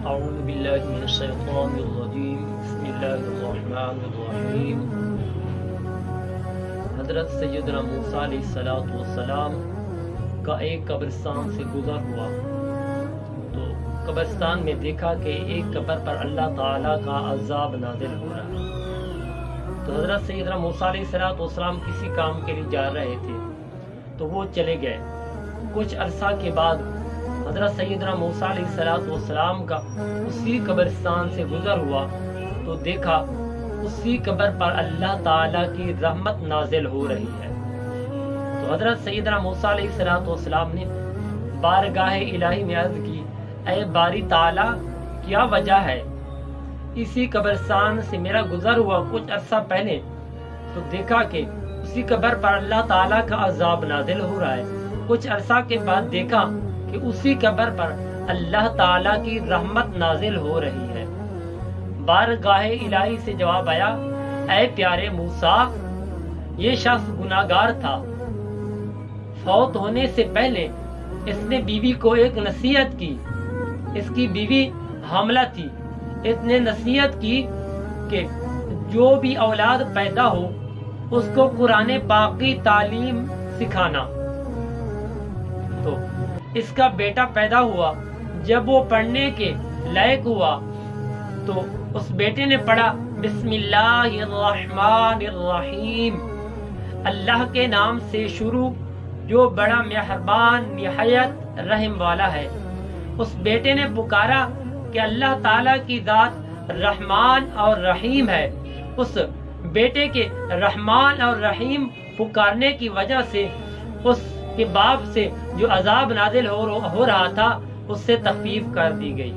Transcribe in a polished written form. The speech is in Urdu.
أعوذ بالله من الشيطان الرجيم بسم الله الرحمن الرحیم۔ حضرت سیدنا موسیٰ علیہ السلام کا ایک قبرستان سے گزر ہوا تو قبرستان میں دیکھا کہ ایک قبر پر اللہ تعالیٰ کا عذاب نازل ہو رہا ہے۔ تو حضرت سیدنا موسیٰ علیہ السلام کسی کام کے لیے جا رہے تھے تو وہ چلے گئے۔ کچھ عرصہ کے بعد حضرت سیدنا موسیٰ علیہ السلام کا اسی قبرستان سے گزر ہوا تو دیکھا اسی قبر پر اللہ تعالیٰ کی رحمت نازل ہو رہی ہے۔ تو حضرت سیدنا موسیٰ علیہ السلام نے بارگاہ الہی میں عرض کی، اے باری تعالیٰ کیا وجہ ہے؟ اسی قبرستان سے میرا گزر ہوا کچھ عرصہ پہلے تو دیکھا کہ اسی قبر پر اللہ تعالیٰ کا عذاب نازل ہو رہا ہے۔ کچھ عرصہ کے بعد دیکھا کہ اسی قبر پر اللہ تعالیٰ کی رحمت نازل ہو رہی ہے۔ بارگاہ الہی سے جواب آیا، اے پیارے موسیٰ، یہ شخص گناہگار تھا۔ فوت ہونے سے پہلے اس نے بیوی کو ایک نصیحت کی۔ اس کی بیوی حاملہ تھی۔ اس نے نصیحت کی کہ جو بھی اولاد پیدا ہو اس کو قرآن پاک کی تعلیم سکھانا۔ تو اس کا بیٹا پیدا ہوا۔ جب وہ پڑھنے کے لائق ہوا تو اس بیٹے نے پڑھا بسم اللہ الرحمن الرحیم، اللہ کے نام سے شروع جو بڑا مہربان نہایت رحم والا ہے۔ اس بیٹے نے پکارا کہ اللہ تعالیٰ کی ذات رحمان اور رحیم ہے۔ اس بیٹے کے رحمان اور رحیم پکارنے کی وجہ سے اس کے باپ سے جو عذاب نازل ہو رہا تھا اس سے تخفیف کر دی گئی۔